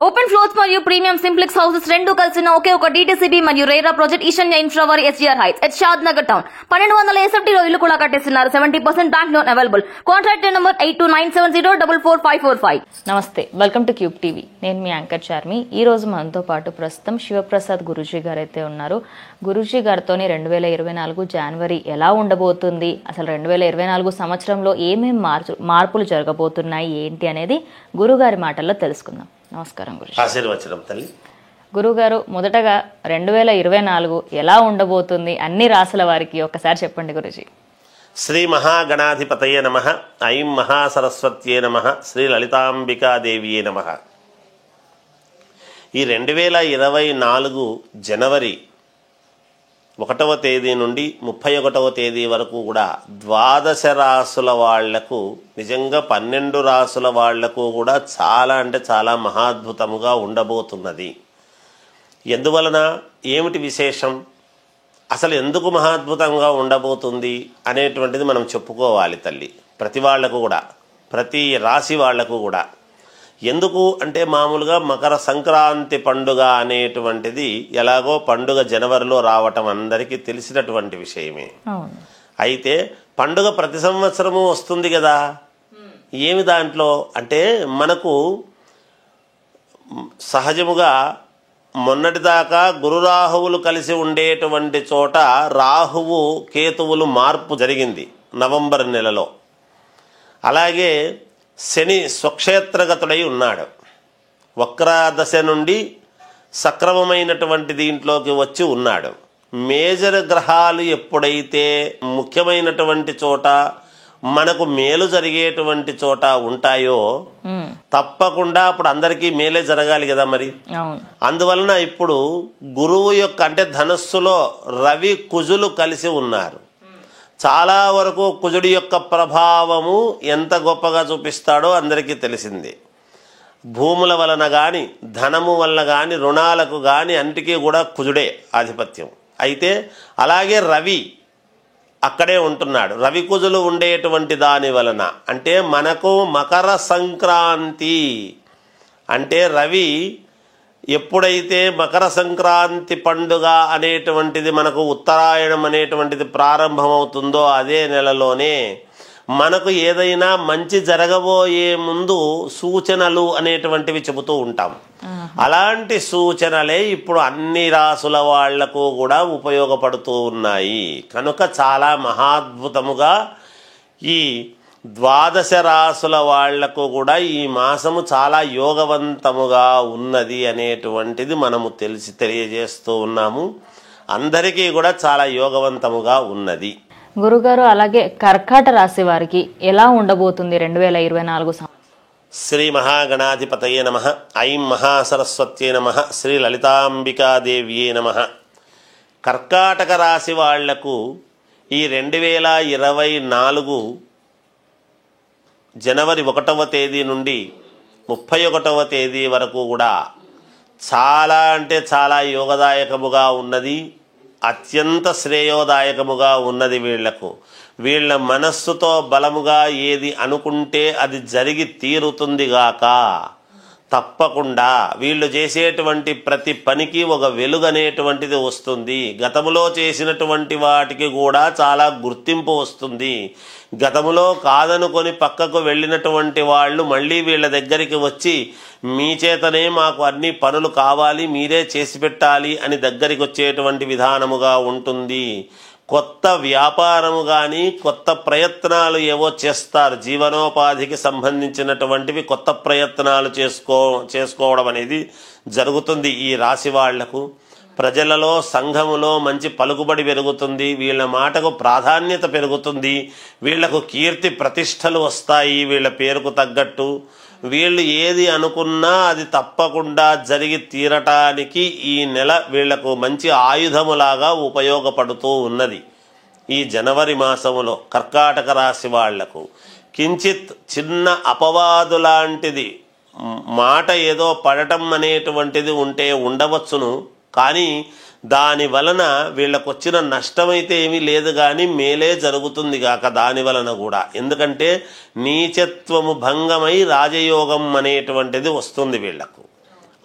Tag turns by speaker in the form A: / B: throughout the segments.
A: Open floors మరియు premium simplex houses రెండు కలిసిన ఒకే ఒక DTCP మరియు రేరా ప్రాజెక్ట్ ఈశాన్య ఇన్ఫ్రావారి SGR heights at Shad Nagar town 1200 SFT లో ఇల్లు కూడా కట్టేస్తున్నారు. 70% bank loan available. Contact number 8297044545.
B: నమస్తే, వెల్కమ్ టు క్యూబ్ టీవీ. నేను మీ యాంకర్ చార్మి. ఈ రోజు మనతో పాటు ప్రస్తుతం శివప్రసాద్ గురూజీ గారు అయితే ఉన్నారు. గురూజీ గారితోని 2024 జనవరి ఎలా ఉండబోతుంది, అసలు 2024 సంవత్సరంలో ఏమేం మార్పులు జరగబోతున్నాయి ఏంటి అనేది గురుగారి మాటల్లో తెలుసుకుందాం. నమస్కారం గురుజీ.
C: ఆశీర్వచనం తల్లి.
B: గురుగారు, మొదటగా 2024 ఎలా ఉండబోతుంది అన్ని రాసుల వారికి ఒకసారి చెప్పండి గురుజీ.
C: శ్రీ మహాగణాధిపతయే నమః. ఐం మహాసరస్వత్యే నమః. శ్రీ లలితాంబికాదేవియే నమః. ఈ 2024 జనవరి 1వ తేదీ నుండి 31వ తేదీ వరకు కూడా ద్వాదశ రాసుల వాళ్లకు, నిజంగా 12 రాసుల వాళ్లకు కూడా చాలా అంటే చాలా మహాద్భుతముగా ఉండబోతున్నది. ఎందువలన, ఏమిటి విశేషం, అసలు ఎందుకు మహాద్భుతంగా ఉండబోతుంది అనేటువంటిది మనం చెప్పుకోవాలి తల్లి. ప్రతి వాళ్లకు కూడా, ప్రతి రాశి వాళ్లకు కూడా. ఎందుకు అంటే, మామూలుగా మకర సంక్రాంతి పండుగ అనేటువంటిది ఎలాగో పండుగ జనవరిలో రావటం అందరికీ తెలిసినటువంటి విషయమే. అయితే పండుగ ప్రతి సంవత్సరము వస్తుంది కదా. ఏమి దాంట్లో అంటే, మనకు సహజముగా మొన్నటిదాకా గురు రాహువులు కలిసి ఉండేటువంటి చోట రాహువు కేతువులు మార్పు జరిగింది నవంబర్ నెలలో. అలాగే శని స్వక్షేత్రగతుడై ఉన్నాడు. వక్రదశ నుండి సక్రమమైనటువంటి దీంట్లోకి వచ్చి ఉన్నాడు. మేజర్ గ్రహాలు ఎప్పుడైతే ముఖ్యమైనటువంటి చోట, మనకు మేలు జరిగేటువంటి చోట ఉంటాయో తప్పకుండా అప్పుడు అందరికీ మేలే జరగాలి కదా మరి. అందువలన ఇప్పుడు గురువు యొక్క, అంటే ధనస్సులో రవి కుజులు కలిసి ఉన్నారు. చాలా వరకు కుజుడి యొక్క ప్రభావము ఎంత గొప్పగా చూపిస్తాడో అందరికీ తెలిసింది. భూముల వలన కానీ, ధనము వలన కానీ, రుణాలకు కానీ అన్నిటికీ కూడా కుజుడే ఆధిపత్యం. అయితే అలాగే రవి అక్కడే ఉంటున్నాడు. రవి కుజులు ఉండేటువంటి దాని వలన, అంటే మనకు మకర సంక్రాంతి అంటే రవి ఎప్పుడైతే మకర సంక్రాంతి పండుగ అనేటువంటిది మనకు ఉత్తరాయణం అనేటువంటిది ప్రారంభమవుతుందో అదే నెలలోనే మనకు ఏదైనా మంచి జరగబోయే ముందు సూచనలు అనేటువంటివి చెబుతూ ఉంటాం. అలాంటి సూచనలే ఇప్పుడు అన్ని రాసుల వాళ్లకు కూడా ఉపయోగపడుతూ ఉన్నాయి. కనుక చాలా మహాద్భుతముగా ఈ ద్వాదశ రాసుల వాళ్లకు కూడా ఈ మాసము చాలా యోగవంతముగా ఉన్నది అనేటువంటిది మనము తెలియజేస్తూ ఉన్నాము. అందరికీ కూడా చాలా యోగవంతముగా ఉన్నది.
B: గురుగారు, అలాగే కర్కాట రాశి వారికి ఎలా ఉండబోతుంది 2024?
C: శ్రీ మహాగణాధిపతయే నమః. ఐం మహాసరస్వత్యే నమః. శ్రీ లలితాంబికాదేవియే నమః. కర్కాటక రాశి వాళ్లకు ఈ 2024 జనవరి 1వ తేదీ నుండి 31వ తేదీ వరకు కూడా చాలా అంటే చాలా యోగదాయకముగా ఉన్నది. అత్యంత శ్రేయోదాయకముగా ఉన్నది. వీళ్ళ మనస్సుతో బలముగా ఏది అనుకుంటే అది జరిగి తీరుతుంది గాక. తప్పకుండా వీళ్ళు చేసేటువంటి ప్రతి పనికి ఒక వెలుగనేటువంటిది వస్తుంది. గతములో చేసినటువంటి వాటికి కూడా చాలా గుర్తింపు వస్తుంది. గతములో కాదనుకొని పక్కకు వెళ్ళినటువంటి వాళ్ళు మళ్ళీ వీళ్ళ దగ్గరికి వచ్చి, మీ చేతనే మాకు అన్ని పనులు కావాలి, మీరే చేసి పెట్టాలి అని దగ్గరికి వచ్చేటువంటి విధానముగా ఉంటుంది. కొత్త వ్యాపారము కానీ, కొత్త ప్రయత్నాలు ఏవో చేస్తారు. జీవనోపాధికి సంబంధించినటువంటివి కొత్త ప్రయత్నాలు చేసుకోవడం అనేది జరుగుతుంది ఈ రాశి వాళ్లకు. ప్రజలలో, సంఘములో మంచి పలుకుబడి పెరుగుతుంది. వీళ్ళ మాటకు ప్రాధాన్యత పెరుగుతుంది. వీళ్లకు కీర్తి ప్రతిష్టలు వస్తాయి. వీళ్ళ పేరుకు తగ్గట్టు వీళ్ళు ఏది అనుకున్నా అది తప్పకుండా జరిగి తీరటానికి ఈ నెల వీళ్లకు మంచి ఆయుధములాగా ఉపయోగపడుతూ ఉన్నది. ఈ జనవరి మాసములో కర్కాటక రాశి వాళ్లకు కించిత్ చిన్న అపవాదు లాంటిది మాట ఏదో పడటం అనేటువంటిది ఉంటే ఉండవచ్చును. కానీ దాని వలన వీళ్ళకు వచ్చిన నష్టమైతే ఏమీ లేదు, కానీ మేలే జరుగుతుంది గాక దాని వలన కూడా. ఎందుకంటే నీచత్వము భంగమై రాజయోగం అనేటువంటిది వస్తుంది వీళ్లకు.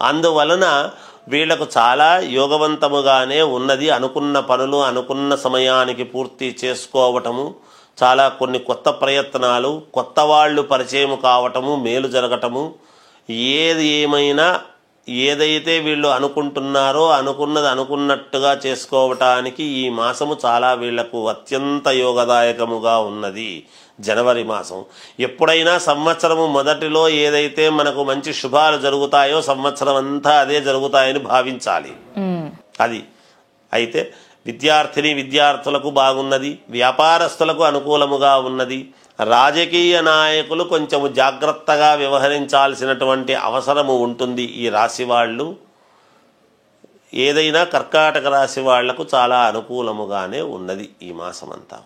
C: అందువలన వీళ్లకు చాలా యోగవంతముగానే ఉన్నది. అనుకున్న పనులు అనుకున్న సమయానికి పూర్తి చేసుకోవటము, చాలా కొన్ని కొత్త ప్రయత్నాలు, కొత్త వాళ్ళు పరిచయం కావటము, మేలు జరగటము, ఏది ఏమైనా ఏదైతే వీళ్ళు అనుకుంటున్నారో అనుకున్నది అనుకున్నట్టుగా చేసుకోవటానికి ఈ మాసము చాలా వీళ్లకు అత్యంత యోగదాయకముగా ఉన్నది. జనవరి మాసం ఎప్పుడైనా సంవత్సరము మొదటిలో ఏదైతే మనకు మంచి శుభాలు జరుగుతాయో సంవత్సరం అంతా అదే జరుగుతాయని భావించాలి. అది అయితే విద్యార్థులకు బాగున్నది, వ్యాపారస్తులకు అనుకూలముగా ఉన్నది. రాజకీయ నాయకులు కొంచెము జాగ్రత్తగా వ్యవహరించాల్సినటువంటి అవసరము ఉంటుంది. ఈ రాశి వాళ్ళు ఏదైనా కర్కాటక రాశి వాళ్లకు చాలా అనుకూలముగానే ఉన్నది ఈ మాసమంతా.